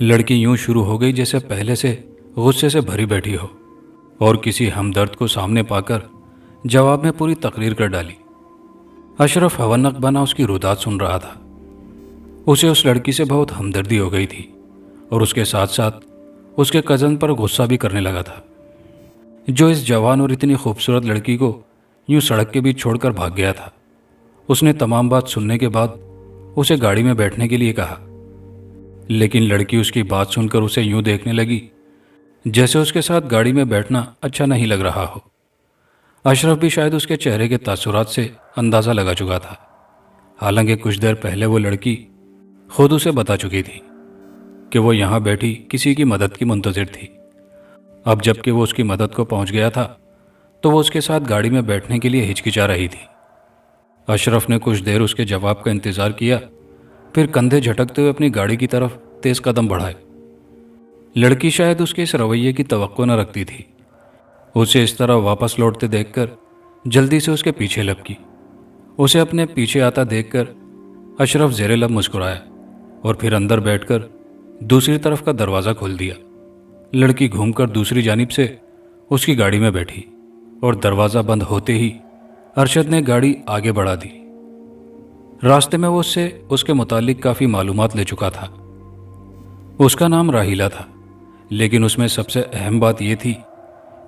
لڑکی یوں شروع ہو گئی جیسے پہلے سے غصے سے بھری بیٹھی ہو، اور کسی ہمدرد کو سامنے پا کر جواب میں پوری تقریر کر ڈالی۔ اشرف حونق بنا اس کی رداد سن رہا تھا۔ اسے اس لڑکی سے بہت ہمدردی ہو گئی تھی، اور اس کے ساتھ ساتھ اس کے کزن پر غصہ بھی کرنے لگا تھا، جو اس جوان اور اتنی خوبصورت لڑکی کو یوں سڑک کے بیچ چھوڑ کر بھاگ گیا تھا۔ اس نے تمام بات سننے کے بعد اسے گاڑی میں بیٹھنے کے لیے کہا، لیکن لڑکی اس کی بات سن کر اسے یوں دیکھنے لگی جیسے اس کے ساتھ گاڑی میں بیٹھنا اچھا نہیں لگ رہا ہو۔ اشرف بھی شاید اس کے چہرے کے تاثرات سے اندازہ لگا چکا تھا، حالانکہ کچھ دیر پہلے وہ لڑکی خود اسے بتا چکی تھی کہ وہ یہاں بیٹھی کسی کی مدد کی منتظر تھی۔ اب جب کہ وہ اس کی مدد کو پہنچ گیا تھا تو وہ اس کے ساتھ گاڑی میں بیٹھنے کے لیے ہچکچا رہی تھی۔ اشرف نے کچھ دیر اس کے جواب کا انتظار کیا، پھر کندھے جھٹکتے ہوئے اپنی گاڑی کی طرف تیز قدم بڑھائے۔ لڑکی شاید اس کے اس رویے کی توقع نہ رکھتی تھی۔ اسے اس طرح واپس لوٹتے دیکھ کر جلدی سے اس کے پیچھے لپکی۔ اسے اپنے پیچھے آتا دیکھ کر اشرف زیر لب مسکرایا اور پھر اندر بیٹھ کر دوسری طرف کا دروازہ کھول دیا۔ لڑکی گھوم کر دوسری جانب سے اس کی گاڑی میں بیٹھی، اور دروازہ بند ہوتے ہی ارشد نے گاڑی آگے بڑھا دی۔ راستے میں وہ اس سے اس کے متعلق کافی معلومات لے چکا تھا۔ اس کا نام راحیلہ تھا، لیکن اس میں سب سے اہم بات یہ تھی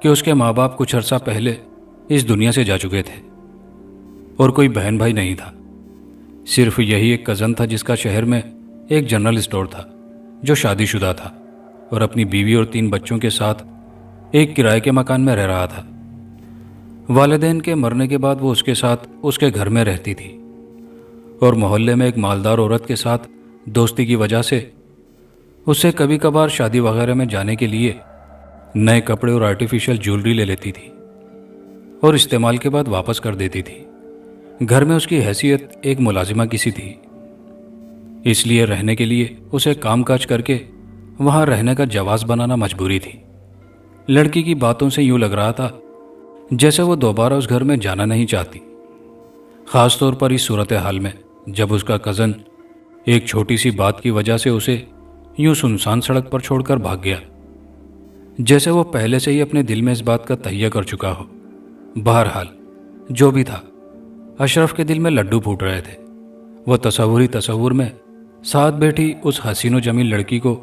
کہ اس کے ماں باپ کچھ عرصہ پہلے اس دنیا سے جا چکے تھے، اور کوئی بہن بھائی نہیں تھا۔ صرف یہی ایک کزن تھا جس کا شہر میں ایک جنرل اسٹور تھا، جو شادی شدہ تھا اور اپنی بیوی اور 3 بچوں کے ساتھ ایک کرائے کے مکان میں رہ رہا تھا۔ والدین کے مرنے کے بعد وہ اس کے ساتھ اس کے گھر میں رہتی تھی، اور محلے میں ایک مالدار عورت کے ساتھ دوستی کی وجہ سے اسے کبھی کبھار شادی وغیرہ میں جانے کے لیے نئے کپڑے اور آرٹیفیشل جیولری لے لیتی تھی اور استعمال کے بعد واپس کر دیتی تھی۔ گھر میں اس کی حیثیت ایک ملازمہ کی سی تھی، اس لیے رہنے کے لیے اسے کام کاج کر کے وہاں رہنے کا جواز بنانا مجبوری تھی۔ لڑکی کی باتوں سے یوں لگ رہا تھا جیسے وہ دوبارہ اس گھر میں جانا نہیں چاہتی، خاص طور پر اس صورتحال میں جب اس کا کزن ایک چھوٹی سی بات کی وجہ سے اسے یوں سنسان سڑک پر چھوڑ کر بھاگ گیا، جیسے وہ پہلے سے ہی اپنے دل میں اس بات کا تہیہ کر چکا ہو۔ بہرحال جو بھی تھا، اشرف کے دل میں لڈو پھوٹ رہے تھے۔ وہ تصور میں ساتھ بیٹھی اس حسین و جمیل لڑکی کو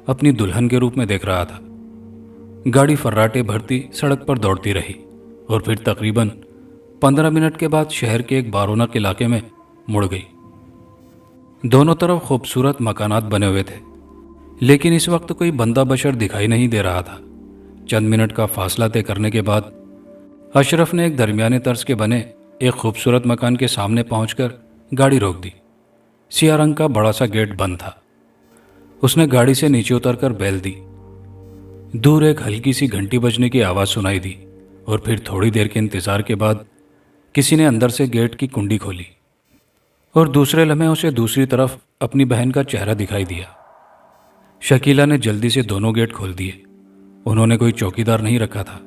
اپنی دلہن کے روپ میں دیکھ رہا تھا۔ گاڑی فراٹے بھرتی سڑک پر دوڑتی رہی، اور پھر تقریباً 15 منٹ کے بعد شہر کے ایک بارونق علاقے میں مڑ گئی۔ دونوں طرف خوبصورت مکانات بنے ہوئے تھے، لیکن اس وقت کوئی بندہ بشر دکھائی نہیں دے رہا تھا۔ چند منٹ کا فاصلہ طے کرنے کے بعد اشرف نے ایک درمیانے طرز کے بنے ایک خوبصورت مکان کے سامنے پہنچ کر گاڑی روک دی۔ سیاہ رنگ کا بڑا سا گیٹ بند تھا۔ اس نے گاڑی سے نیچے اتر کر بیل دی۔ دور ایک ہلکی سی گھنٹی بجنے کی آواز سنائی دی، اور پھر تھوڑی دیر کے انتظار کے بعد کسی نے اندر سے گیٹ کی کنڈی کھولی، اور دوسرے لمحے اسے دوسری طرف اپنی بہن کا چہرہ دکھائی دیا۔ شکیلہ نے جلدی سے دونوں گیٹ کھول دیے۔ انہوں نے کوئی چوکیدار نہیں رکھا تھا،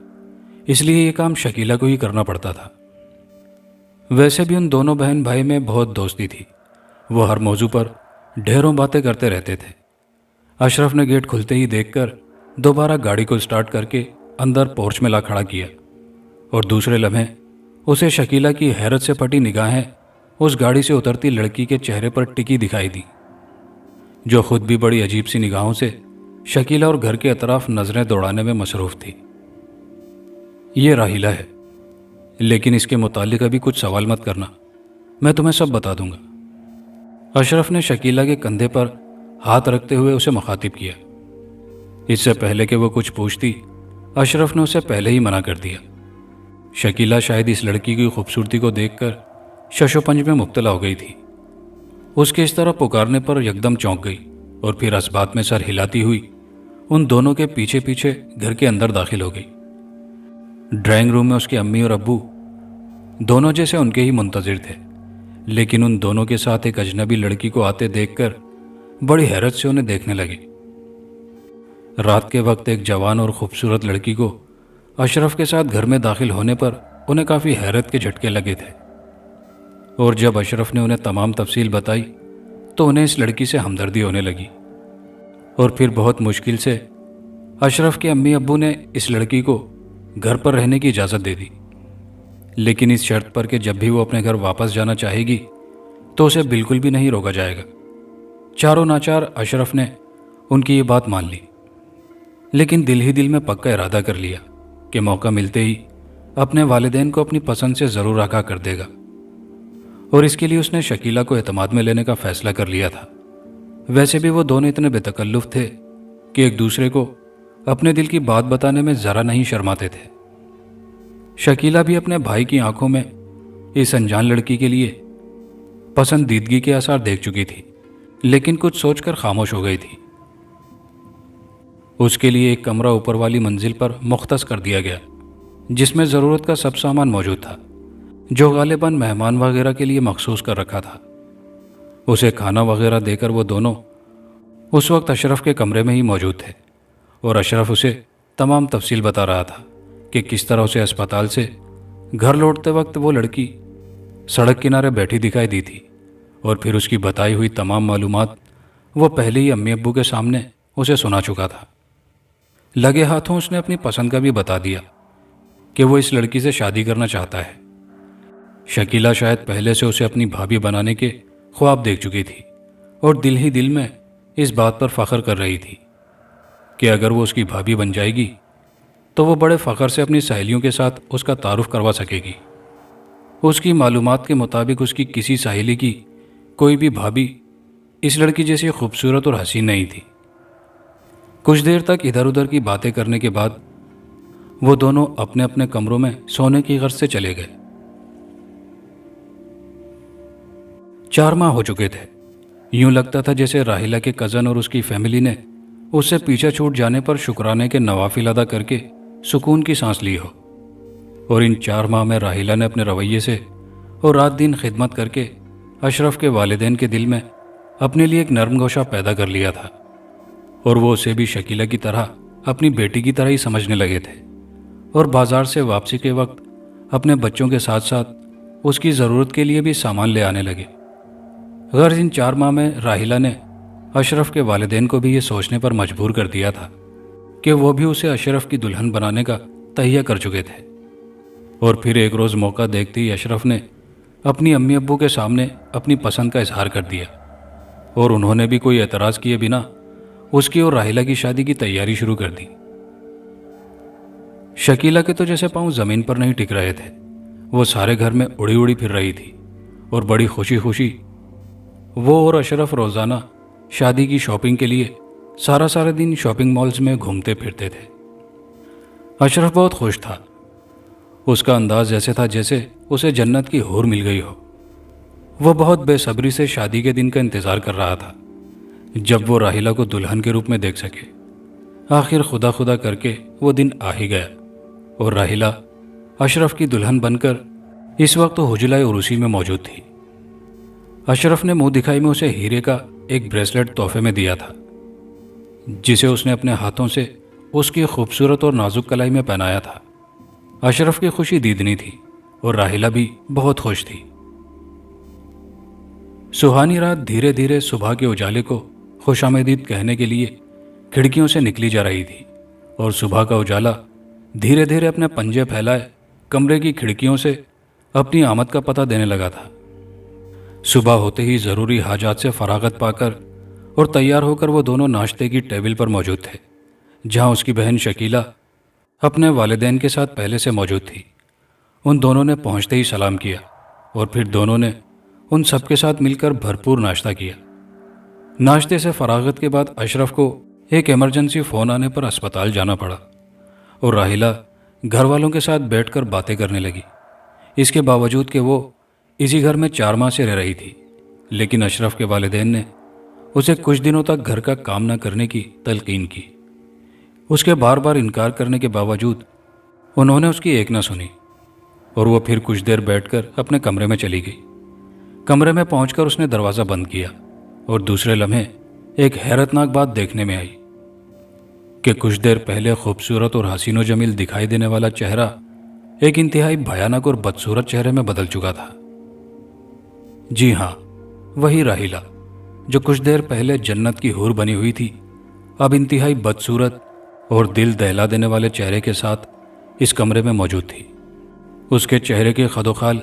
اس لیے یہ کام شکیلہ کو ہی کرنا پڑتا تھا۔ ویسے بھی ان دونوں بہن بھائی میں بہت دوستی تھی، وہ ہر موضوع پر ڈھیروں باتیں کرتے رہتے تھے۔ اشرف نے گیٹ کھلتے ہی دیکھ کر دوبارہ گاڑی کو سٹارٹ کر کے اندر پورچ میں لا کھڑا کیا، اور دوسرے لمحے اسے شکیلہ کی حیرت سے پھٹی نگاہیں اس گاڑی سے اترتی لڑکی کے چہرے پر ٹکی دکھائی دی، جو خود بھی بڑی عجیب سی نگاہوں سے شکیلہ اور گھر کے اطراف نظریں دوڑانے میں مصروف تھی۔ یہ راحیلہ ہے، لیکن اس کے متعلق ابھی کچھ سوال مت کرنا، میں تمہیں سب بتا دوں گا۔ اشرف نے شکیلہ کے کندھے پر ہاتھ رکھتے ہوئے اسے مخاطب کیا۔ اس سے پہلے کہ وہ کچھ پوچھتی، اشرف نے اسے پہلے ہی منع کر دیا۔ شکیلہ شاید اس لڑکی کی خوبصورتی کو دیکھ کر شش و پنج میں مبتلا ہو گئی تھی۔ اس کے اس طرح پکارنے پر یکدم چونک گئی، اور پھر اسبات میں سر ہلاتی ہوئی ان دونوں کے پیچھے پیچھے گھر کے اندر داخل ہو گئی۔ ڈرائنگ روم میں اس کے امی اور ابو دونوں جیسے ان کے ہی منتظر تھے، لیکن ان دونوں کے ساتھ ایک اجنبی لڑکی کو آتے دیکھ کر بڑی حیرت سے انہیں دیکھنے لگے۔ رات کے وقت ایک جوان اور خوبصورت لڑکی کو اشرف کے ساتھ گھر میں داخل ہونے پر انہیں کافی حیرت کے جھٹکے لگے تھے، اور جب اشرف نے انہیں تمام تفصیل بتائی تو انہیں اس لڑکی سے ہمدردی ہونے لگی۔ اور پھر بہت مشکل سے اشرف کے امی ابو نے اس لڑکی کو گھر پر رہنے کی اجازت دے دی، لیکن اس شرط پر کہ جب بھی وہ اپنے گھر واپس جانا چاہے گی تو اسے بالکل بھی نہیں روکا جائے گا۔ چاروں ناچار اشرف نے ان کی یہ بات مان لی، لیکن دل ہی دل میں پکا ارادہ کر لیا کہ موقع ملتے ہی اپنے والدین کو اپنی پسند سے ضرور آگاہ کر دے گا، اور اس کے لیے اس نے شکیلہ کو اعتماد میں لینے کا فیصلہ کر لیا تھا۔ ویسے بھی وہ دونوں اتنے بے تکلف تھے کہ ایک دوسرے کو اپنے دل کی بات بتانے میں ذرا نہیں شرماتے تھے۔ شکیلہ بھی اپنے بھائی کی آنکھوں میں اس انجان لڑکی کے لیے پسندیدگی کے آثار دیکھ چکی تھی، لیکن کچھ سوچ کر خاموش ہو گئی تھی۔ اس کے لیے ایک کمرہ اوپر والی منزل پر مختص کر دیا گیا، جس میں ضرورت کا سب سامان موجود تھا، جو غالباً مہمان وغیرہ کے لیے مخصوص کر رکھا تھا۔ اسے کھانا وغیرہ دے کر وہ دونوں اس وقت اشرف کے کمرے میں ہی موجود تھے، اور اشرف اسے تمام تفصیل بتا رہا تھا کہ کس طرح اسے اسپتال سے گھر لوٹتے وقت وہ لڑکی سڑک کنارے بیٹھی دکھائی دی تھی، اور پھر اس کی بتائی ہوئی تمام معلومات وہ پہلے ہی امی ابو کے سامنے اسے سنا چکا تھا۔ لگے ہاتھوں اس نے اپنی پسند کا بھی بتا دیا کہ وہ اس لڑکی سے شادی کرنا چاہتا ہے۔ شکیلہ شاید پہلے سے اسے اپنی بھابھی بنانے کے خواب دیکھ چکی تھی، اور دل ہی دل میں اس بات پر فخر کر رہی تھی کہ اگر وہ اس کی بھابھی بن جائے گی تو وہ بڑے فخر سے اپنی سہیلیوں کے ساتھ اس کا تعارف کروا سکے گی۔ اس کی معلومات کے مطابق اس کی کسی سہیلی کی کوئی بھی بھابھی اس لڑکی جیسی خوبصورت اور حسین نہیں تھی۔ کچھ دیر تک ادھر ادھر کی باتیں کرنے کے بعد وہ دونوں اپنے اپنے کمروں میں سونے کی غرض سے چلے گئے۔ 4 ماہ ہو چکے تھے۔ یوں لگتا تھا جیسے راحیلہ کے کزن اور اس کی فیملی نے اس سے پیچھے چھوٹ جانے پر شکرانے کے نوافل ادا کر کے سکون کی سانس لی ہو، اور ان 4 ماہ میں راحیلہ نے اپنے رویے سے اور رات دن خدمت کر کے اشرف کے والدین کے دل میں اپنے لیے ایک نرم گوشہ پیدا کر لیا تھا، اور وہ اسے بھی شکیلہ کی طرح اپنی بیٹی کی طرح ہی سمجھنے لگے تھے، اور بازار سے واپسی کے وقت اپنے بچوں کے ساتھ ساتھ اس کی ضرورت کے لیے بھی سامان لے آنے لگے۔ غرض ان 4 ماہ میں راحیلہ نے اشرف کے والدین کو بھی یہ سوچنے پر مجبور کر دیا تھا کہ وہ بھی اسے اشرف کی دلہن بنانے کا تہیہ کر چکے تھے۔ اور پھر ایک روز موقع دیکھتے ہی اشرف نے اپنی امی ابو کے سامنے اپنی پسند کا اظہار کر دیا، اور انہوں نے بھی کوئی اعتراض کیے بنا اس کی اور راحیلہ کی شادی کی تیاری شروع کر دی۔ شکیلہ کے تو جیسے پاؤں زمین پر نہیں ٹک رہے تھے، وہ سارے گھر میں اڑی اڑی پھر رہی تھی، اور بڑی خوشی خوشی وہ اور اشرف روزانہ شادی کی شاپنگ کے لیے سارے دن شاپنگ مالز میں گھومتے پھرتے تھے۔ اشرف بہت خوش تھا۔ اس کا انداز ایسے تھا جیسے اسے جنت کی حور مل گئی ہو۔ وہ بہت بے صبری سے شادی کے دن کا انتظار کر رہا تھا، جب وہ راحیلہ کو دلہن کے روپ میں دیکھ سکے۔ آخر خدا خدا کر کے وہ دن آ ہی گیا، اور راحیلہ اشرف کی دلہن بن کر اس وقت حجلہ عروسی میں موجود تھی۔ اشرف نے منہ دکھائی میں اسے ہیرے کا ایک بریسلٹ تحفے میں دیا تھا، جسے اس نے اپنے ہاتھوں سے اس کی خوبصورت اور نازک کلائی میں پہنایا تھا۔ اشرف کی خوشی دیدنی تھی، اور راحیلہ بھی بہت خوش تھی۔ سہانی رات دھیرے دھیرے صبح کے اجالے کو خوش آمدید کہنے کے لیے کھڑکیوں سے نکلی جا رہی تھی، اور صبح کا اجالا دھیرے دھیرے اپنے پنجے پھیلائے کمرے کی کھڑکیوں سے اپنی آمد کا پتہ دینے لگا تھا۔ صبح ہوتے ہی ضروری حاجات سے فراغت پا کر اور تیار ہو کر وہ دونوں ناشتے کی ٹیبل پر موجود تھے، جہاں اس کی بہن شکیلہ اپنے والدین کے ساتھ پہلے سے موجود تھی۔ ان دونوں نے پہنچتے ہی سلام کیا، اور پھر دونوں نے ان سب کے ساتھ مل کر بھرپور ناشتہ کیا۔ ناشتے سے فراغت کے بعد اشرف کو ایک ایمرجنسی فون آنے پر اسپتال جانا پڑا، اور راحیلہ گھر والوں کے ساتھ بیٹھ کر باتیں کرنے لگی۔ اس کے باوجود کہ وہ اسی گھر میں 4 ماہ سے رہ رہی تھی، لیکن اشرف کے والدین نے اسے کچھ دنوں تک گھر کا کام نہ کرنے کی تلقین کی۔ اس کے بار بار انکار کرنے کے باوجود انہوں نے اس کی ایک نہ سنی، اور وہ پھر کچھ دیر بیٹھ کر اپنے کمرے میں چلی گئی۔ کمرے میں پہنچ کر اس نے دروازہ بند کیا، اور دوسرے لمحے ایک حیرتناک بات دیکھنے میں آئی کہ کچھ دیر پہلے خوبصورت اور حسین و جمیل دکھائی دینے والا چہرہ ایک انتہائی بھیانک اور بدصورت چہرے میں بدل چکا تھا۔ جی ہاں، وہی راحیلہ جو کچھ دیر پہلے جنت کی حور بنی ہوئی تھی، اب انتہائی بدصورت اور دل دہلا دینے والے چہرے کے ساتھ اس کمرے میں موجود تھی۔ اس کے چہرے کے خد و خال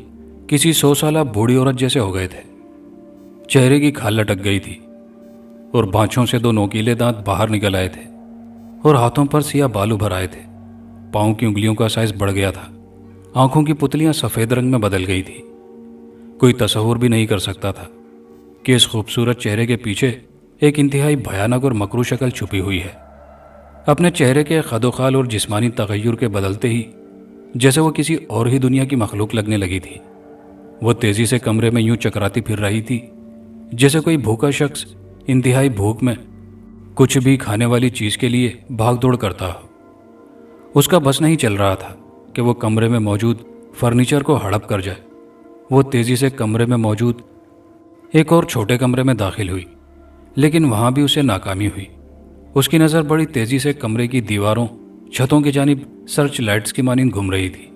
کسی 100 سالہ بوڑھی عورت جیسے ہو گئے تھے۔ چہرے کی کھال لٹک گئی تھی اور بانچوں سے 2 نوکیلے دانت باہر نکل آئے تھے اور ہاتھوں پر سیاہ بال ابھر آئے تھے۔ پاؤں کی انگلیوں کا سائز بڑھ گیا تھا۔ آنکھوں کی پتلیاں سفید رنگ میں بدل گئی تھی۔ کوئی تصور بھی نہیں کر سکتا تھا کہ اس خوبصورت چہرے کے پیچھے ایک انتہائی بھیانک اور مکروہ شکل چھپی ہوئی ہے۔ اپنے چہرے کے خد و خال اور جسمانی تغیر کے بدلتے ہی جیسے وہ کسی اور ہی دنیا کی مخلوق لگنے لگی تھی۔ وہ تیزی سے کمرے میں یوں چکراتی پھر رہی تھی جیسے کوئی بھوکا شخص انتہائی بھوک میں کچھ بھی کھانے والی چیز کے لیے بھاگ دوڑ کرتا ہو۔ اس کا بس نہیں چل رہا تھا کہ وہ کمرے میں موجود فرنیچر کو ہڑپ کر جائے۔ وہ تیزی سے کمرے میں موجود ایک اور چھوٹے کمرے میں داخل ہوئی، لیکن وہاں بھی اسے ناکامی ہوئی۔ اس کی نظر بڑی تیزی سے کمرے کی دیواروں، چھتوں کی جانب سرچ لائٹس کی مانند گھوم رہی تھی،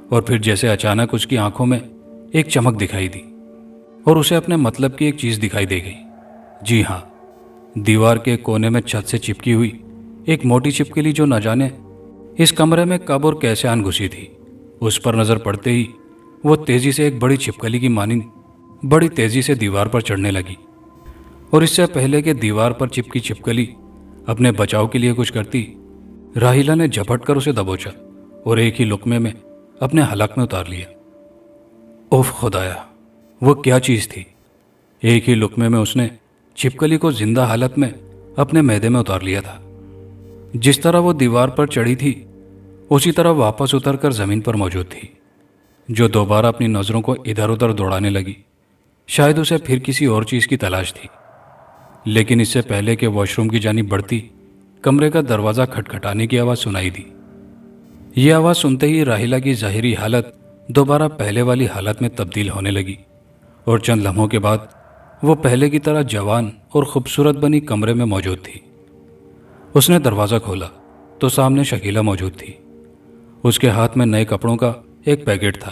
اور پھر جیسے اچانک اس کی آنکھوں میں ایک چمک دکھائی دی اور اسے اپنے مطلب کی ایک چیز دکھائی دے گئی۔ جی ہاں، دیوار کے کونے میں چھت سے چپکی ہوئی ایک موٹی چھپکلی جو نہ جانے اس کمرے میں کب اور کیسے آن گھسی تھی۔ اس پر نظر پڑتے ہی وہ تیزی سے ایک بڑی چھپکلی کی مانند بڑی تیزی سے دیوار پر چڑھنے لگی، اور اس سے پہلے کہ دیوار پر چپکی چھپکلی اپنے بچاؤ کے لیے کچھ کرتی، راہیلہ نے جھپٹ کر اسے دبوچا اور ایک ہی لقمے میں اپنے حلق میں اتار لیا۔ اوف خدایا، وہ کیا چیز تھی! ایک ہی لقمے میں اس نے چھپکلی کو زندہ حالت میں اپنے معدے میں اتار لیا تھا۔ جس طرح وہ دیوار پر چڑھی تھی اسی طرح واپس اتر کر زمین پر موجود تھی، جو دوبارہ اپنی نظروں کو ادھر ادھر دوڑانے لگی۔ شاید اسے پھر کسی اور چیز کی تلاش تھی، لیکن اس سے پہلے کہ واش روم کی جانب بڑھتی، کمرے کا دروازہ کھٹکھٹانے کی آواز سنائی دی۔ یہ آواز سنتے ہی راہیلہ کی ظاہری حالت دوبارہ پہلے والی حالت میں تبدیل ہونے لگی، اور چند لمحوں کے بعد وہ پہلے کی طرح جوان اور خوبصورت بنی کمرے میں موجود تھی۔ اس نے دروازہ کھولا تو سامنے شکیلہ موجود تھی۔ اس کے ہاتھ میں نئے کپڑوں کا ایک پیکٹ تھا،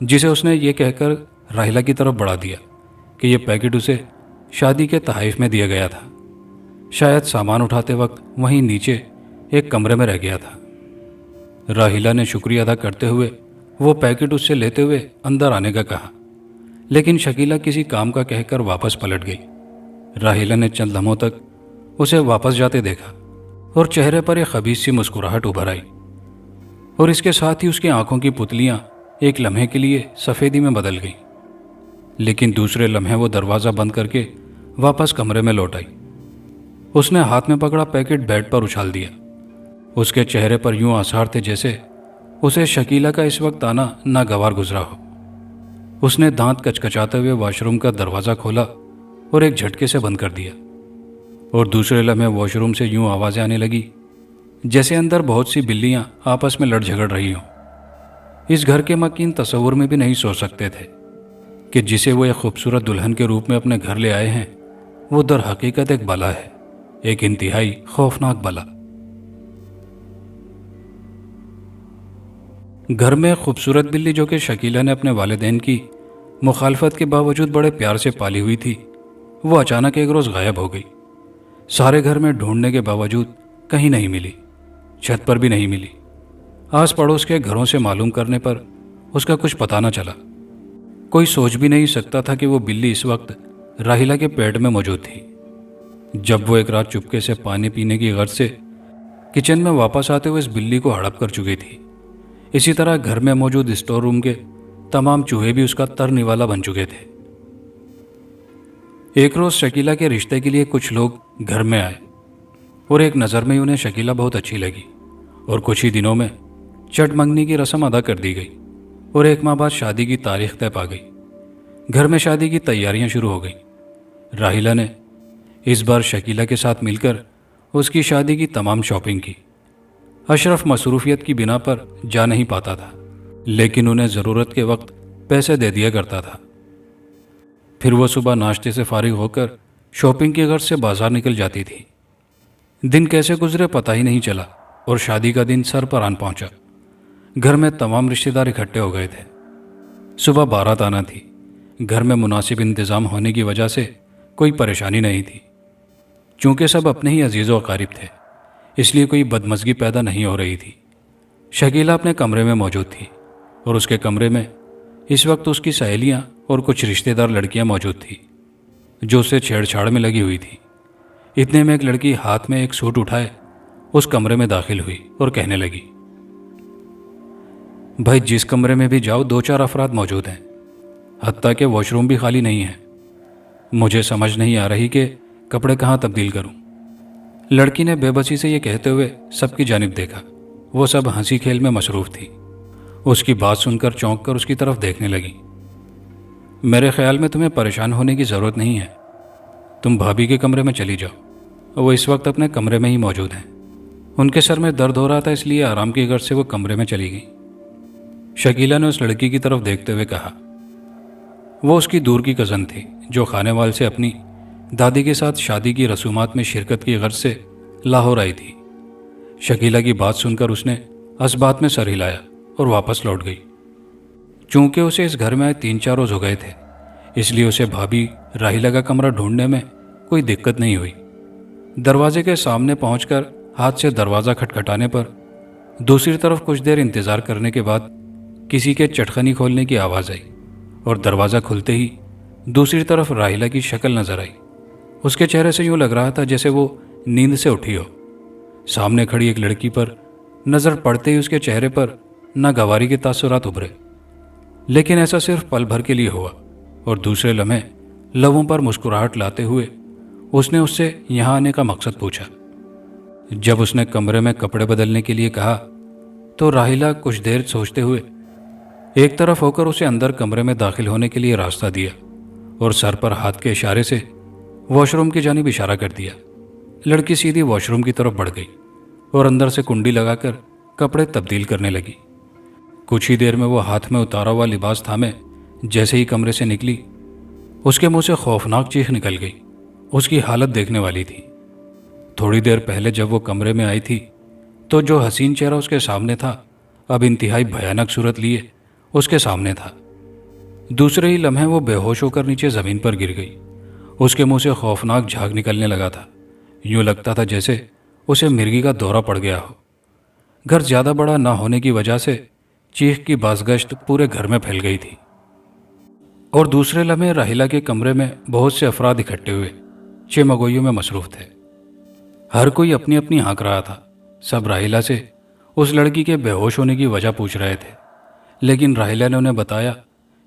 جسے اس نے یہ کہہ کر راہیلہ کی طرف بڑھا دیا کہ یہ پیکٹ اسے شادی کے تحائف میں دیا گیا تھا۔ شاید سامان اٹھاتے وقت وہیں نیچے ایک کمرے میں رہ گیا تھا۔ راہیلہ نے شکریہ ادا کرتے ہوئے وہ پیکٹ اس سے لیتے ہوئے اندر آنے کا کہا، لیکن شکیلہ کسی کام کا کہہ کر واپس پلٹ گئی۔ راہیلہ نے چند لمحوں تک اسے واپس جاتے دیکھا اور چہرے پر ایک خبیث سی مسکراہٹ ابھر آئی، اور اس کے ساتھ ہی اس کی آنکھوں کی پتلیاں ایک لمحے کے لیے سفیدی میں بدل گئیں، لیکن دوسرے لمحے وہ دروازہ بند کر کے واپس کمرے میں لوٹ آئی۔ اس نے ہاتھ میں پکڑا پیکٹ بیڈ پر اچھال دیا۔ اس کے چہرے پر یوں آثار تھے جیسے اسے شکیلہ کا اس وقت آنا ناگوار گزرا ہو۔ اس نے دانت کچکچاتے ہوئے واش روم کا دروازہ کھولا اور ایک جھٹکے سے بند کر دیا، اور دوسرے لمحے واش روم سے یوں آوازیں آنے لگی جیسے اندر بہت سی بلیاں آپس میں لڑ جھگڑ رہی ہوں۔ اس گھر کے مکین تصور میں بھی نہیں سوچ سکتے تھے کہ جسے وہ ایک خوبصورت دلہن کے روپ میں اپنے گھر لے آئے ہیں، وہ در حقیقت ایک بلا ہے، ایک انتہائی خوفناک بلا۔ گھر میں ایک خوبصورت بلی جو کہ شکیلہ نے اپنے والدین کی مخالفت کے باوجود بڑے پیار سے پالی ہوئی تھی، وہ اچانک ایک روز غائب ہو گئی۔ سارے گھر میں ڈھونڈنے کے باوجود کہیں نہیں ملی، چھت پر بھی نہیں ملی۔ آس پڑوس کے گھروں سے معلوم کرنے پر اس کا کچھ پتہ نہ چلا۔ کوئی سوچ بھی نہیں سکتا تھا کہ وہ بلی اس وقت راہیلہ کے پیٹ میں موجود تھی۔ جب وہ ایک رات چپکے سے پانی پینے کی غرض سے کچن میں واپس آتے ہوئے اس بلی کو ہڑپ کر چکی تھی، اسی طرح گھر میں موجود اسٹور روم کے تمام چوہے بھی اس کا ترنیوالا بن چکے تھے۔ ایک روز شکیلہ کے رشتے کے لیے کچھ لوگ گھر میں آئے، اور ایک نظر میں انہیں شکیلہ بہت اچھی لگی، اور کچھ ہی دنوں میں چٹ منگنی کی رسم ادا کر دی گئی، اور 1 ماہ بعد شادی کی تاریخ طے پا گئی۔ گھر میں شادی کی تیاریاں شروع ہو گئیں۔ راہیلہ نے اس بار شکیلہ کے ساتھ مل کر اس کی شادی کی تمام شاپنگ کی۔ اشرف مصروفیت کی بنا پر جا نہیں پاتا تھا، لیکن انہیں ضرورت کے وقت پیسے دے دیا کرتا تھا۔ پھر وہ صبح ناشتے سے فارغ ہو کر شاپنگ کی غرض سے بازار نکل جاتی تھی۔ دن کیسے گزرے پتہ ہی نہیں چلا، اور شادی کا دن سر پر آن پہنچا۔ گھر میں تمام رشتہ دار اکٹھے ہو گئے تھے۔ صبح بارات آنا تھی۔ گھر میں مناسب انتظام ہونے کی وجہ سے کوئی پریشانی نہیں تھی۔ چونکہ سب اپنے ہی عزیز و اقارب تھے، اس لیے کوئی بدمزگی پیدا نہیں ہو رہی تھی۔ شکیلہ اپنے کمرے میں موجود تھی اور اس کے کمرے میں اس وقت اس کی سہیلیاں اور کچھ رشتہ دار لڑکیاں موجود تھیں جو اسے چھیڑ چھاڑ میں لگی ہوئی تھی۔ اتنے میں ایک لڑکی ہاتھ میں ایک سوٹ اٹھائے اس کمرے میں داخل ہوئی اور کہنے لگی، بھائی جس کمرے میں بھی جاؤ 2-4 افراد موجود ہیں، حتیٰ کہ واش روم بھی خالی نہیں ہے۔ مجھے سمجھ نہیں آ رہی کہ کپڑے کہاں تبدیل کروں۔ لڑکی نے بے بسی سے یہ کہتے ہوئے سب کی جانب دیکھا۔ وہ سب ہنسی کھیل میں مصروف تھی۔ اس کی بات سن کر چونک کر اس کی طرف دیکھنے لگی۔ میرے خیال میں تمہیں پریشان ہونے کی ضرورت نہیں ہے، تم بھابھی کے کمرے میں چلی جاؤ، وہ اس وقت اپنے کمرے میں ہی موجود ہیں۔ ان کے سر میں درد ہو رہا تھا، اس لیے آرام کی غرض سے وہ کمرے میں چلی گئی۔ شکیلہ نے اس لڑکی کی طرف دیکھتے ہوئے کہا۔ وہ اس کی دور کی کزن تھی جو خانے وال سے اپنی دادی کے ساتھ شادی کی رسومات میں شرکت کی غرض سے لاہور آئی تھی۔ شکیلہ کی بات سن کر اس نے اس بات میں سر ہلایا اور واپس لوٹ گئی۔ چونکہ اسے اس گھر میں آئے 3-4 روز ہو گئے تھے، اس لیے اسے بھابھی راہیلہ کا کمرہ ڈھونڈنے میں کوئی دقت نہیں ہوئی۔ دروازے کے سامنے پہنچ کر ہاتھ سے دروازہ کھٹکھٹانے پر دوسری طرف کچھ دیر انتظار کرنے کے بعد کسی کے چٹخنی کھولنے کی آواز آئی اور دروازہ کھلتے ہی دوسری طرف راہیلہ کی شکل نظر آئی۔ اس کے چہرے سے یوں لگ رہا تھا جیسے وہ نیند سے اٹھی ہو۔ سامنے کھڑی ایک لڑکی پر نظر پڑتے ہی اس کے چہرے پر ناگواری کے تاثرات ابھرے، لیکن ایسا صرف پل بھر کے لیے ہوا اور دوسرے لمحے لبوں پر مسکراہٹ لاتے ہوئے اس نے اس سے یہاں آنے کا مقصد پوچھا۔ جب اس نے کمرے میں کپڑے بدلنے کے لیے کہا تو راہیلہ کچھ دیر سوچتے ہوئے ایک طرف ہو کر اسے اندر کمرے میں داخل ہونے کے لیے راستہ دیا اور سر پر ہاتھ کے اشارے سے واش روم کی جانب اشارہ کر دیا۔ لڑکی سیدھی واش روم کی طرف بڑھ گئی اور اندر سے کنڈی لگا کر کپڑے تبدیل کرنے لگی۔ کچھ ہی دیر میں وہ ہاتھ میں اتارا ہوا لباس تھامے جیسے ہی کمرے سے نکلی، اس کے منہ سے خوفناک چیخ نکل گئی۔ اس کی حالت دیکھنے والی تھی۔ تھوڑی دیر پہلے جب وہ کمرے میں آئی تھی تو جو حسین چہرہ اس کے سامنے تھا اب انتہائی بھیانک صورت لیے اس کے سامنے تھا۔ دوسرے ہی لمحے وہ بے ہوش ہو کر نیچے زمین پر گر گئی۔ اس کے منہ سے خوفناک جھاگ نکلنے لگا تھا، یوں لگتا تھا جیسے اسے مرگی کا دورہ پڑ گیا ہو۔ گھر زیادہ بڑا نہ ہونے کی وجہ سے چیخ کی بازگشت پورے گھر میں پھیل گئی تھی اور دوسرے لمحے راہیلہ کے کمرے میں بہت سے افراد اکٹھے ہوئے چمگوئیوں میں مصروف تھے۔ ہر کوئی اپنی اپنی ہانک رہا تھا۔ سب راہیلہ سے اس لڑکی کے بے ہوش ہونے کی وجہ پوچھ رہے تھے، لیکن راہیلہ نے انہیں بتایا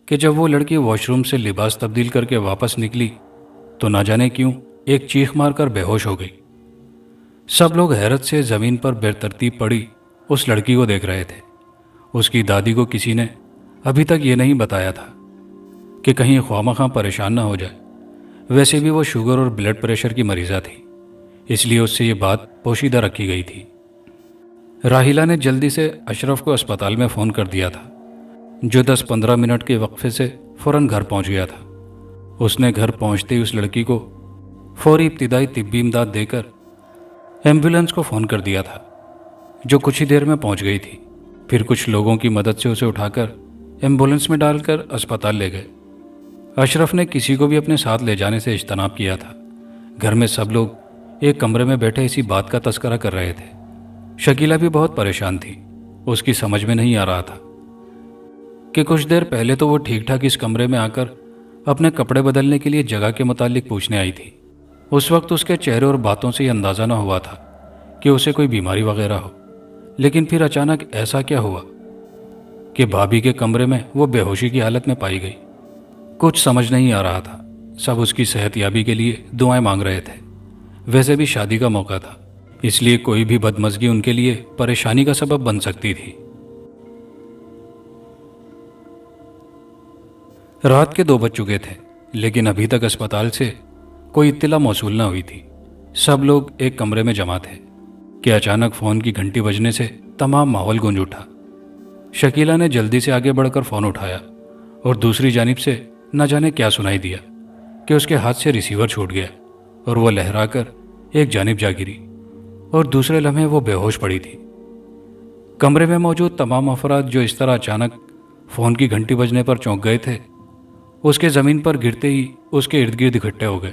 کہ جب وہ لڑکی واش روم سے لباس تبدیل کر کے واپس نکلی تو نہ جانے کیوں ایک چیخ مار کر بے ہوش ہو گئی۔ سب لوگ حیرت سے زمین پر بے ترتیب پڑی اس لڑکی کو دیکھ رہے تھے۔ اس کی دادی کو کسی نے ابھی تک یہ نہیں بتایا تھا کہ کہیں خواہ پریشان نہ ہو جائے۔ ویسے بھی وہ شوگر اور بلڈ پریشر کی مریضہ تھی، اس لیے اس سے یہ بات پوشیدہ رکھی گئی تھی۔ راہیلہ نے جلدی سے اشرف کو اسپتال میں فون کر دیا تھا، جو 10-15 منٹ کے وقفے سے فوراً گھر پہنچ گیا تھا۔ اس نے گھر پہنچتے ہی اس لڑکی کو فوری ابتدائی طبی امداد دے کر ایمبولینس کو فون کر دیا تھا، جو کچھ ہی دیر میں پہنچ گئی تھی۔ پھر کچھ لوگوں کی مدد سے اسے اٹھا کر ایمبولینس میں ڈال کر اسپتال لے گئے۔ اشرف نے کسی کو بھی اپنے ساتھ لے جانے سے اجتناب کیا تھا۔ گھر میں سب لوگ ایک کمرے میں بیٹھے اسی بات کا تذکرہ کر رہے تھے۔ شکیلہ بھی بہت پریشان تھی۔ اس کی سمجھ میں نہیں آ رہا تھا کہ کچھ دیر پہلے تو وہ ٹھیک ٹھاک اس کمرے میں آ کر اپنے کپڑے بدلنے کے لیے جگہ کے متعلق پوچھنے آئی تھی۔ اس وقت اس کے چہرے اور باتوں سے یہ اندازہ نہ ہوا تھا کہ اسے کوئی بیماری وغیرہ ہو، لیکن پھر اچانک ایسا کیا ہوا کہ بھابھی کے کمرے میں وہ بے ہوشی کی حالت میں پائی گئی۔ کچھ سمجھ نہیں آ رہا تھا۔ سب اس کی صحت یابی کے لیے دعائیں مانگ رہے تھے۔ ویسے بھی شادی کا موقع تھا، اس لیے کوئی بھی بدمزگی ان کے لیے پریشانی کا سبب بن سکتی تھی۔ رات کے 2 بج چکے تھے، لیکن ابھی تک اسپتال سے کوئی اطلاع موصول نہ ہوئی تھی۔ سب لوگ ایک کمرے میں جمع تھے کہ اچانک فون کی گھنٹی بجنے سے تمام ماحول گونج اٹھا۔ شکیلہ نے جلدی سے آگے بڑھ کر فون اٹھایا اور دوسری جانب سے نہ جانے کیا سنائی دیا کہ اس کے ہاتھ سے ریسیور چھوٹ گیا اور وہ لہرا کر ایک جانب جا گری اور دوسرے لمحے وہ بے ہوش پڑی تھی۔ کمرے میں موجود تمام افراد جو اس طرح اچانک فون کی گھنٹی بجنے پر چونک گئے تھے، اس کے زمین پر گرتے ہی اس کے ارد گرد اکٹھے ہو گئے۔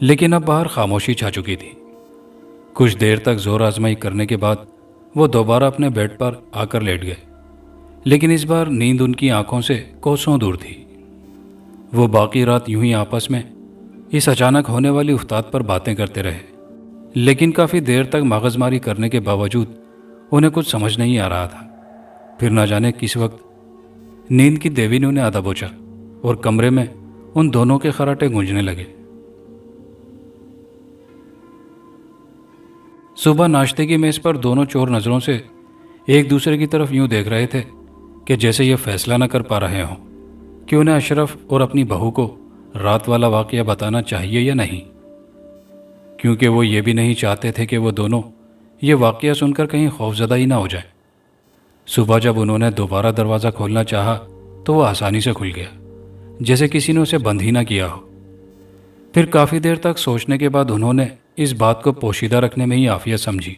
لیکن اب باہر خاموشی چھا چکی تھی۔ کچھ دیر تک زور آزمائی کرنے کے بعد وہ دوبارہ اپنے بیڈ پر آ کر لیٹ گئے، لیکن اس بار نیند ان کی آنکھوں سے کوسوں دور تھی۔ وہ باقی رات یوں ہی آپس میں اس اچانک ہونے والی افتاد پر باتیں کرتے رہے، لیکن کافی دیر تک مغز ماری کرنے کے باوجود انہیں کچھ سمجھ نہیں آ رہا تھا۔ پھر نہ جانے کس وقت نیند کی دیوی نے انہیں آدھا بوچا اور کمرے میں ان دونوں کے خراٹے گونجنے لگے۔ صبح ناشتے کی میز پر دونوں چور نظروں سے ایک دوسرے کی طرف یوں دیکھ رہے تھے کہ جیسے یہ فیصلہ نہ کر پا رہے ہوں کہ انہیں اشرف اور اپنی بہو کو رات والا واقعہ بتانا چاہیے یا نہیں، کیونکہ وہ یہ بھی نہیں چاہتے تھے کہ وہ دونوں یہ واقعہ سن کر کہیں خوفزدہ ہی نہ ہو جائیں۔ صبح جب انہوں نے دوبارہ دروازہ کھولنا چاہا تو وہ آسانی سے کھل گیا، جیسے کسی نے اسے بند ہی نہ کیا ہو۔ پھر کافی دیر تک سوچنے کے بعد انہوں نے اس بات کو پوشیدہ رکھنے میں ہی عافیت سمجھی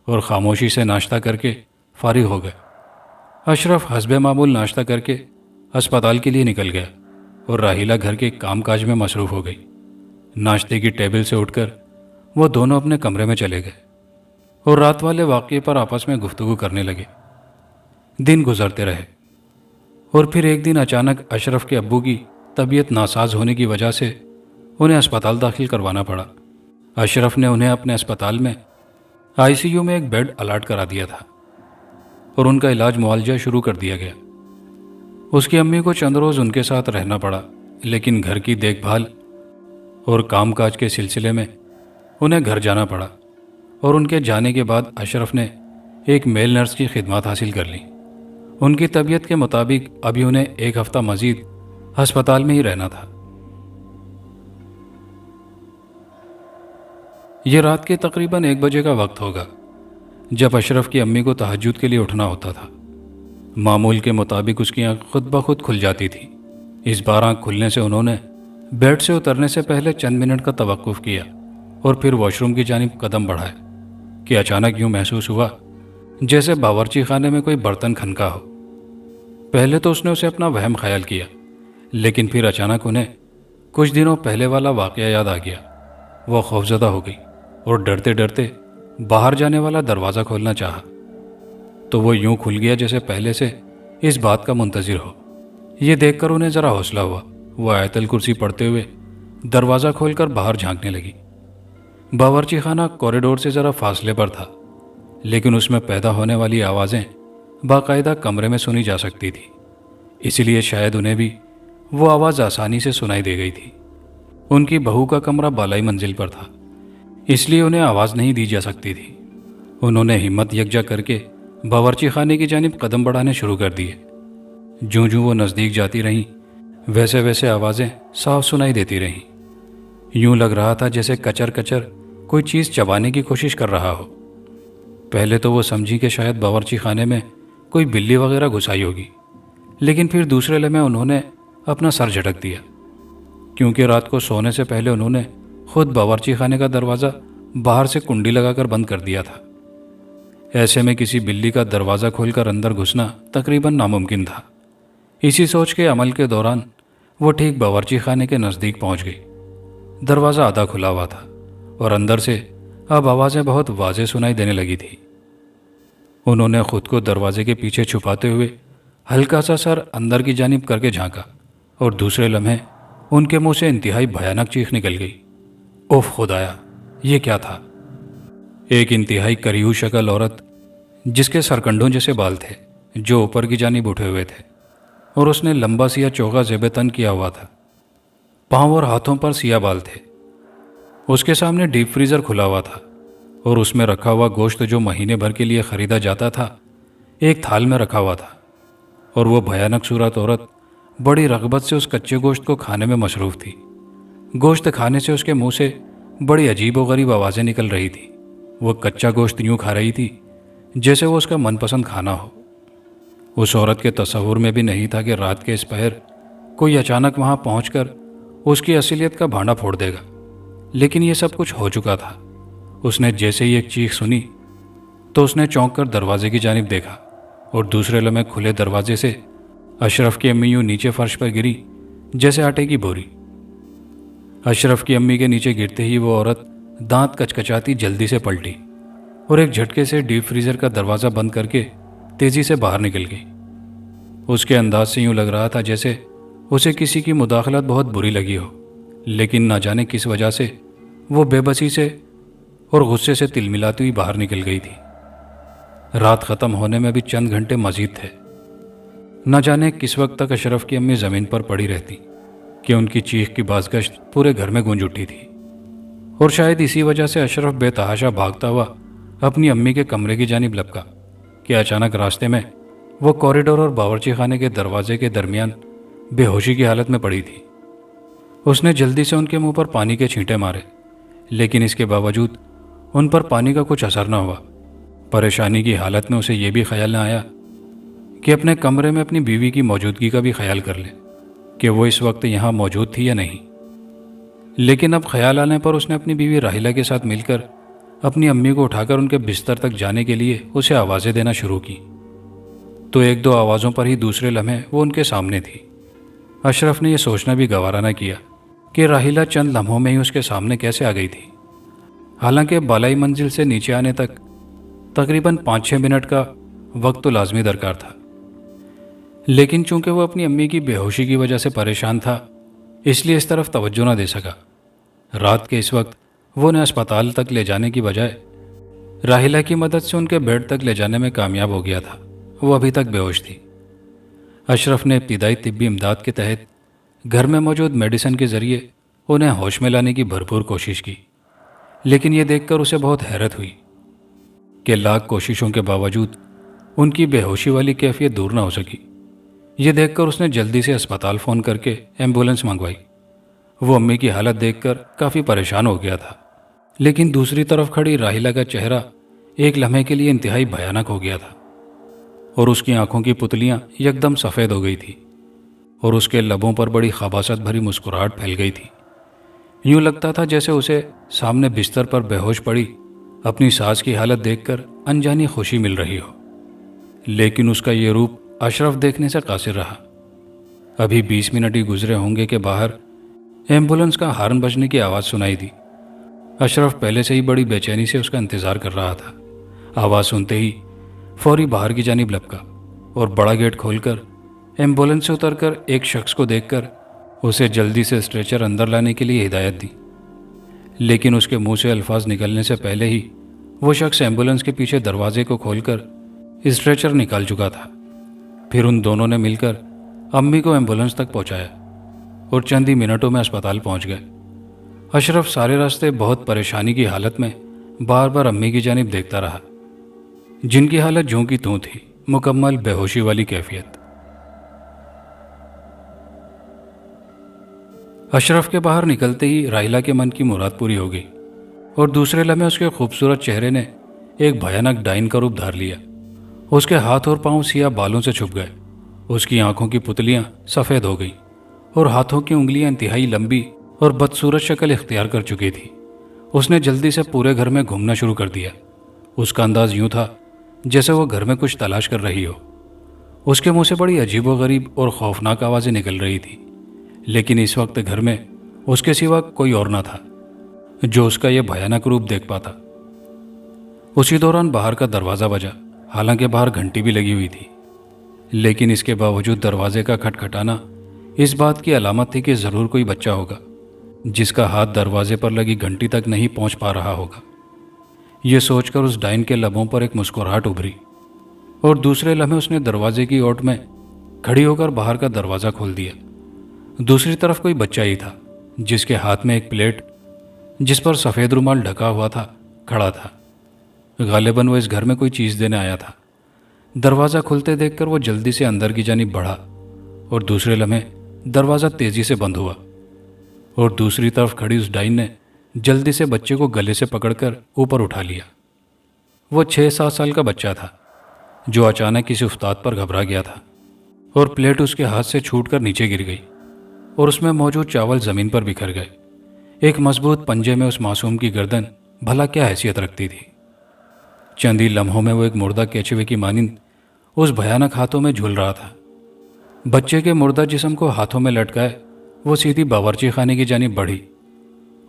اور خاموشی سے ناشتہ کر کے فارغ ہو گئے۔ اشرف حسب معمول ناشتہ کر کے اسپتال کے لیے نکل گیا اور راحیلہ گھر کے کام کاج میں مصروف ہو گئی۔ ناشتے کی ٹیبل سے اٹھ کر وہ دونوں اپنے کمرے میں چلے گئے اور رات والے واقعے پر آپس میں گفتگو کرنے لگے۔ دن گزرتے رہے اور پھر ایک دن اچانک اشرف کے ابو کی طبیعت ناساز ہونے کی وجہ سے انہیں اسپتال داخل کروانا پڑا۔ اشرف نے انہیں اپنے اسپتال میں آئی سی یو میں ایک بیڈ الاٹ کرا دیا تھا اور ان کا علاج معالجہ شروع کر دیا گیا۔ اس کی امی کو چند روز ان کے ساتھ رہنا پڑا، لیکن گھر کی دیکھ بھال اور کام کاج کے سلسلے میں انہیں گھر جانا پڑا، اور ان کے جانے کے بعد اشرف نے ایک میل نرس کی خدمات حاصل کر لیں۔ ان کی طبیعت کے مطابق ابھی انہیں ایک ہفتہ مزید ہسپتال میں ہی رہنا تھا۔ یہ رات کے تقریباً 1 بجے کا وقت ہوگا جب اشرف کی امی کو تہجد کے لیے اٹھنا ہوتا تھا۔ معمول کے مطابق اس کی آنکھ خود بخود کھل جاتی تھی۔ اس بار آنکھ کھلنے سے انہوں نے بیڈ سے اترنے سے پہلے چند منٹ کا توقف کیا اور پھر واش روم کی جانب قدم بڑھائے کہ اچانک یوں محسوس ہوا جیسے باورچی خانے میں کوئی برتن کھنکا ہو۔ پہلے تو اس نے اسے اپنا وہم خیال کیا، لیکن پھر اچانک انہیں کچھ دنوں پہلے والا واقعہ یاد آ گیا۔ وہ خوفزدہ ہو گئی اور ڈرتے ڈرتے باہر جانے والا دروازہ کھولنا چاہا تو وہ یوں کھل گیا جیسے پہلے سے اس بات کا منتظر ہو۔ یہ دیکھ کر انہیں ذرا حوصلہ ہوا۔ وہ آیت الکرسی پڑھتے ہوئے دروازہ کھول کر باہر جھانکنے لگی۔ باورچی خانہ کوریڈور سے ذرا فاصلے پر تھا، لیکن اس میں پیدا ہونے والی آوازیں باقاعدہ کمرے میں سنی جا سکتی تھی، اسی لیے شاید انہیں بھی وہ آواز آسانی سے سنائی دے گئی تھی۔ ان کی بہو کا کمرہ بالائی منزل پر تھا، اس لیے انہیں آواز نہیں دی جا سکتی تھی۔ انہوں نے ہمت یکجا کر کے باورچی خانے کی جانب قدم بڑھانے شروع کر دیے۔ جوں جوں وہ نزدیک جاتی رہیں ویسے ویسے آوازیں صاف سنائی دیتی رہیں۔ یوں لگ رہا تھا جیسے کچر کچر کوئی چیز چبانے کی کوشش کر رہا ہو۔ پہلے تو وہ سمجھی کہ شاید باورچی خانے میں کوئی بلی وغیرہ گھس آئی ہوگی، لیکن پھر دوسرے لمحے انہوں نے اپنا سر جھٹک دیا، کیونکہ رات کو سونے سے پہلے انہوں نے خود باورچی خانے کا دروازہ باہر سے کنڈی لگا کر بند کر دیا تھا۔ ایسے میں کسی بلی کا دروازہ کھول کر اندر گھسنا تقریباً ناممکن تھا۔ اسی سوچ کے عمل کے دوران وہ ٹھیک باورچی خانے کے نزدیک پہنچ گئی۔ دروازہ آدھا کھلا ہوا تھا اور اندر سے اب آوازیں بہت واضح سنائی دینے لگی تھی۔ انہوں نے خود کو دروازے کے پیچھے چھپاتے ہوئے ہلکا سا سر اندر کی جانب کر کے جھانکا اور دوسرے لمحے ان کے منہ سے انتہائی بھیانک چیخ نکل گئی۔ اوف خدایا، یہ کیا تھا؟ ایک انتہائی کریہو شکل عورت جس کے سرکنڈوں جیسے بال تھے جو اوپر کی جانب اٹھے ہوئے تھے، اور اس نے لمبا سیاہ چوغا زیب تن کیا ہوا تھا۔ پاؤں اور ہاتھوں پر سیاہ بال تھے۔ اس کے سامنے ڈیپ فریزر کھلا ہوا تھا اور اس میں رکھا ہوا گوشت جو مہینے بھر کے لیے خریدا جاتا تھا ایک تھال میں رکھا ہوا تھا، اور وہ بھیانک صورت عورت بڑی رغبت سے اس کچے گوشت کو کھانے میں مصروف تھی۔ گوشت کھانے سے اس کے منہ سے بڑی عجیب و غریب آوازیں نکل رہی تھی۔ وہ کچا گوشت یوں کھا رہی تھی جیسے وہ اس کا من پسند کھانا ہو۔ اس عورت کے تصور میں بھی نہیں تھا کہ رات کے اس پہر کوئی اچانک وہاں پہنچ کر اس کی اصلیت کا بھانڈا پھوڑ دے گا، لیکن یہ سب کچھ ہو چکا تھا۔ اس نے جیسے ہی ایک چیخ سنی تو اس نے چونک کر دروازے کی جانب دیکھا اور دوسرے لمحے کھلے دروازے سے اشرف کی امی یوں نیچے فرش پر گری جیسے آٹے کی بوری۔ اشرف کی امی کے نیچے گرتے ہی وہ عورت دانت کچکچاتی جلدی سے پلٹی اور ایک جھٹکے سے ڈیپ فریزر کا دروازہ بند کر کے تیزی سے باہر نکل گئی۔ اس کے انداز سے یوں لگ رہا تھا جیسے اسے کسی کی مداخلت بہت بری لگی ہو، لیکن نہ جانے کس وجہ سے وہ بے بسی سے اور غصے سے تل ملاتی ہوئی باہر نکل گئی تھی۔ رات ختم ہونے میں بھی چند گھنٹے مزید تھے۔ نہ جانے کس وقت تک اشرف کی امی زمین پر پڑی رہتی کہ ان کی چیخ کی بازگشت پورے گھر میں گونج اٹھی تھی، اور شاید اسی وجہ سے اشرف بے تحاشا بھاگتا ہوا اپنی امی کے کمرے کی جانب لپکا کہ اچانک راستے میں وہ کوریڈور اور باورچی خانے کے دروازے کے درمیان بے ہوشی کی حالت میں پڑی تھی۔ اس نے جلدی سے ان کے منہ پر پانی کے چھینٹے مارے، لیکن اس کے باوجود ان پر پانی کا کچھ اثر نہ ہوا۔ پریشانی کی حالت میں اسے یہ بھی خیال نہ آیا کہ اپنے کمرے میں اپنی بیوی کی موجودگی کا بھی خیال کر لے کہ وہ اس وقت یہاں موجود تھی یا نہیں۔ لیکن اب خیال آنے پر اس نے اپنی بیوی راحیلہ کے ساتھ مل کر اپنی امی کو اٹھا کر ان کے بستر تک جانے کے لیے اسے آوازیں دینا شروع کی، تو ایک دو آوازوں پر ہی دوسرے لمحے وہ ان کے سامنے تھی۔ اشرف نے یہ سوچنا بھی گوارا نہ کیا کہ راحیلہ چند لمحوں میں ہی اس کے سامنے کیسے آ گئی تھی، حالانکہ بالائی منزل سے نیچے آنے تک تقریباً 5-6 منٹ کا وقت تو لازمی درکار تھا۔ لیکن چونکہ وہ اپنی امی کی بے ہوشی کی وجہ سے پریشان تھا، اس لیے اس طرف توجہ نہ دے سکا۔ رات کے اس وقت وہ انہیں اسپتال تک لے جانے کی بجائے راحیلہ کی مدد سے ان کے بیڈ تک لے جانے میں کامیاب ہو گیا تھا۔ وہ ابھی تک بے ہوش تھی۔ اشرف نے ابتدائی طبی امداد کے تحت گھر میں موجود میڈیسن کے ذریعے انہیں ہوش میں لانے کی بھرپور کوشش کی، لیکن یہ دیکھ کر اسے بہت حیرت ہوئی کہ لاکھ کوششوں کے باوجود ان کی بے ہوشی والی کیفیت دور نہ ہو سکی۔ یہ دیکھ کر اس نے جلدی سے اسپتال فون کر کے ایمبولینس منگوائی۔ وہ امی کی حالت دیکھ کر کافی پریشان ہو گیا تھا، لیکن دوسری طرف کھڑی راحیلہ کا چہرہ ایک لمحے کے لیے انتہائی بھیانک ہو گیا تھا، اور اس کی آنکھوں کی پتلیاں یکدم سفید ہو گئی تھی، اور اس کے لبوں پر بڑی خباثت بھری مسکراہٹ پھیل گئی تھی۔ یوں لگتا تھا جیسے اسے سامنے بستر پر بے ہوش پڑی اپنی ساس کی حالت دیکھ کر انجانی خوشی مل رہی ہو، لیکن اس کا یہ روپ اشرف دیکھنے سے قاصر رہا۔ ابھی 20 منٹ ہی گزرے ہوں گے کہ باہر ایمبولینس کا ہارن بجنے کی آواز سنائی دی۔ اشرف پہلے سے ہی بڑی بے چینی سے اس کا انتظار کر رہا تھا۔ آواز سنتے ہی فوری باہر کی جانب لپکا اور بڑا گیٹ کھول کر ایمبولینس سے اتر کر ایک شخص کو دیکھ کر اسے جلدی سے اسٹریچر اندر لانے کے لیے ہدایت دی، لیکن اس کے منہ سے الفاظ نکلنے سے پہلے ہی وہ شخص ایمبولینس کے پیچھے دروازے کو کھول کر اسٹریچر نکال چکا تھا۔ پھر ان دونوں نے مل کر امی کو ایمبولینس تک پہنچایا اور چند ہی منٹوں میں اسپتال پہنچ گئے۔ اشرف سارے راستے بہت پریشانی کی حالت میں بار بار امی کی جانب دیکھتا رہا، جن کی حالت جوں کی توں تھی، مکمل بے ہوشی والی کیفیت۔ اشرف کے باہر نکلتے ہی راحیلہ کے من کی مراد پوری ہو گئی، اور دوسرے لمحے اس کے خوبصورت چہرے نے ایک بھیانک ڈائن کا روپ دھار لیا۔ اس کے ہاتھ اور پاؤں سیاہ بالوں سے چھپ گئے، اس کی آنکھوں کی پتلیاں سفید ہو گئیں، اور ہاتھوں کی انگلیاں انتہائی لمبی اور بدصورت شکل اختیار کر چکی تھی۔ اس نے جلدی سے پورے گھر میں گھومنا شروع کر دیا۔ اس کا انداز یوں تھا جیسے وہ گھر میں کچھ تلاش کر رہی ہو۔ اس کے منہ سے بڑی عجیب و غریب اور خوفناک آوازیں نکل رہی تھی، لیکن اس وقت گھر میں اس کے سوا کوئی اور نہ تھا جو اس کا یہ بھیانک روپ دیکھ پاتا۔ اسی دوران باہر کا دروازہ بجا، حالانکہ باہر گھنٹی بھی لگی ہوئی تھی، لیکن اس کے باوجود دروازے کا کھٹکھٹانا اس بات کی علامت تھی کہ ضرور کوئی بچہ ہوگا جس کا ہاتھ دروازے پر لگی گھنٹی تک نہیں پہنچ پا رہا ہوگا۔ یہ سوچ کر اس ڈائن کے لبوں پر ایک مسکراہٹ ابھری، اور دوسرے لمحے اس نے دروازے کی اوٹ میں کھڑی ہو کر باہر کا دروازہ کھول دیا۔ دوسری طرف کوئی بچہ ہی تھا جس کے ہاتھ میں ایک پلیٹ جس پر سفید رومال ڈھکا ہوا تھا کھڑا تھا۔ غالباً وہ اس گھر میں کوئی چیز دینے آیا تھا۔ دروازہ کھلتے دیکھ کر وہ جلدی سے اندر کی جانب بڑھا، اور دوسرے لمحے دروازہ تیزی سے بند ہوا، اور دوسری طرف کھڑی اس ڈائن نے جلدی سے بچے کو گلے سے پکڑ کر اوپر اٹھا لیا۔ وہ 6-7 سال کا بچہ تھا جو اچانک کسی افتاد پر گھبرا گیا تھا، اور پلیٹ اس کے ہاتھ سے چھوٹ کر نیچے گر گئی، اور اس میں موجود چاول زمین پر بکھر گئے۔ ایک مضبوط پنجے میں اس معصوم کی گردن بھلا کیا حیثیت رکھتی تھی۔ چند ہی لمحوں میں وہ ایک مردہ کیچوے کی مانند اس بھیانک ہاتھوں میں جھول رہا تھا۔ بچے کے مردہ جسم کو ہاتھوں میں لٹکائے وہ سیدھی باورچی خانے کی جانب بڑھی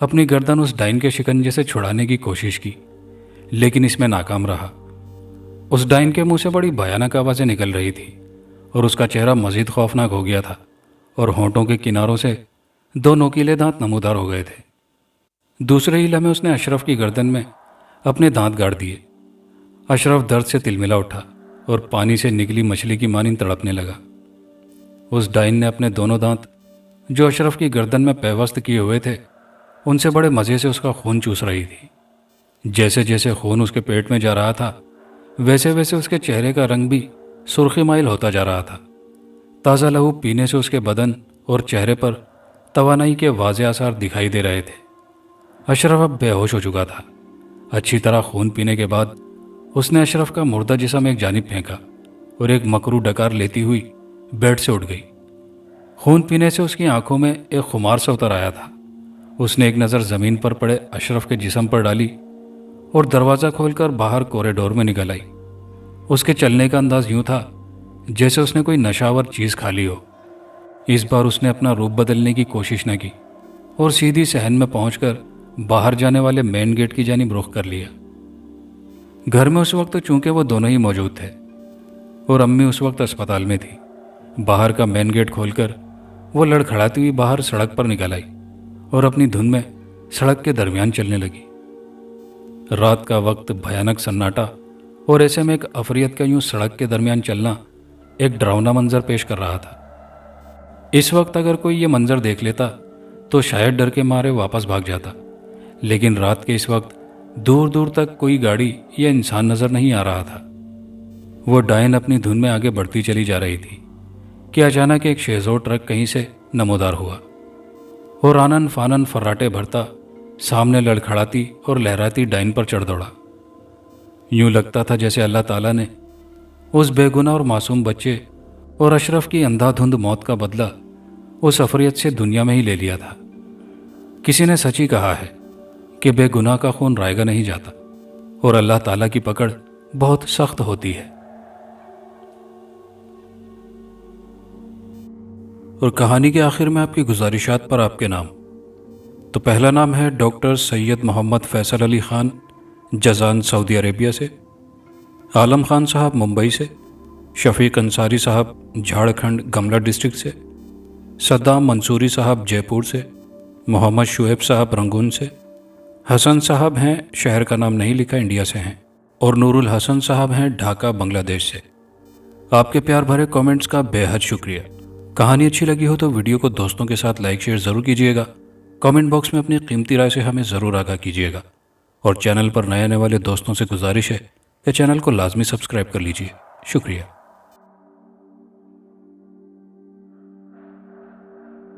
اپنی گردن اس ڈائن کے شکنجے سے چھڑانے کی کوشش کی، لیکن اس میں ناکام رہا۔ اس ڈائن کے منہ سے بڑی بھیانک آوازیں نکل رہی تھی اور اس کا چہرہ مزید خوفناک ہو گیا تھا اور ہونٹوں کے کناروں سے 2 نوکیلے دانت نمودار ہو گئے تھے۔ دوسرے ہی لمحے اس نے اشرف کی گردن میں اپنے دانت گاڑ دیے۔ اشرف درد سے تلملا اٹھا اور پانی سے نکلی مچھلی کی مانند تڑپنے لگا۔ اس ڈائن نے اپنے دونوں دانت جو اشرف کی گردن میں پیوست کیے ہوئے تھے ان سے بڑے مزے سے اس کا خون چوس رہی تھی۔ جیسے جیسے خون اس کے پیٹ میں جا رہا تھا ویسے ویسے اس کے چہرے کا رنگ بھی سرخی مائل ہوتا جا رہا تھا۔ تازہ لہو پینے سے اس کے بدن اور چہرے پر توانائی کے واضح آثار دکھائی دے رہے تھے۔ اشرف اب بے ہوش ہو چکا تھا۔ اچھی طرح خون پینے کے بعد اس نے اشرف کا مردہ جسم ایک جانب پھینکا اور ایک مکرو ڈکار لیتی ہوئی بیڈ سے اٹھ گئی۔ خون پینے سے اس کی آنکھوں میں ایک خمار سا اتر آیا تھا۔ اس نے ایک نظر زمین پر پڑے اشرف کے جسم پر ڈالی اور دروازہ کھول کر باہر کوریڈور میں نکل آئی۔ اس کے چلنے کا انداز یوں تھا جیسے اس نے کوئی نشاور چیز کھا لی ہو۔ اس بار اس نے اپنا روپ بدلنے کی کوشش نہ کی اور سیدھی صحن میں پہنچ کر باہر جانے والے مین گیٹ کی جانب رخ کر لیا۔ گھر میں اس وقت چونکہ وہ دونوں ہی موجود تھے اور امی اس وقت اسپتال میں تھی۔ باہر کا مین گیٹ کھول کر وہ لڑکھڑاتی ہوئی باہر سڑک پر نکل آئی اور اپنی دھن میں سڑک کے درمیان چلنے لگی۔ رات کا وقت بھیانک سناٹا اور ایسے میں ایک عفریت کا یوں سڑک کے درمیان چلنا ایک ڈراؤنا منظر پیش کر رہا تھا۔ اس وقت اگر کوئی یہ منظر دیکھ لیتا تو شاید ڈر کے مارے واپس بھاگ جاتا، لیکن رات کے اس وقت دور دور تک کوئی گاڑی یا انسان نظر نہیں آ رہا تھا۔ وہ ڈائن اپنی دھن میں آگے بڑھتی چلی جا رہی تھی کہ اچانک ایک شیزور ٹرک کہیں سے نمودار ہوا اور آنن فانن فراٹے بھرتا سامنے لڑکھڑاتی اور لہراتی ڈائن پر چڑھ دوڑا۔ یوں لگتا تھا جیسے اللہ تعالیٰ نے اس بے گناہ اور معصوم بچے اور اشرف کی اندھا دھند موت کا بدلہ اس عفریت سے دنیا میں ہی لے لیا تھا۔ کسی نے سچ ہی کہا ہے کہ بے گناہ کا خون رائے گا نہیں جاتا اور اللہ تعالیٰ کی پکڑ بہت سخت ہوتی ہے۔ اور کہانی کے آخر میں آپ کی گزارشات پر آپ کے نام۔ تو پہلا نام ہے ڈاکٹر سید محمد فیصل علی خان، جازان سعودی عربیہ سے، عالم خان صاحب ممبئی سے، شفیق انصاری صاحب جھارکھنڈ گملہ ڈسٹرکٹ سے، صدام منصوری صاحب جے پور سے، محمد شعیب صاحب رنگون سے، حسن صاحب ہیں شہر کا نام نہیں لکھا انڈیا سے ہیں، اور نور الحسن صاحب ہیں ڈھاکہ بنگلہ دیش سے۔ آپ کے پیار بھرے کامنٹس کا بے حد شکریہ۔ کہانی اچھی لگی ہو تو ویڈیو کو دوستوں کے ساتھ لائک شیئر ضرور کیجیے گا۔ کامنٹ باکس میں اپنی قیمتی رائے سے ہمیں ضرور آگاہ کیجیے گا، اور چینل پر نئے آنے والے دوستوں سے گزارش ہے کہ چینل کو لازمی سبسکرائب کر لیجیے۔ شکریہ۔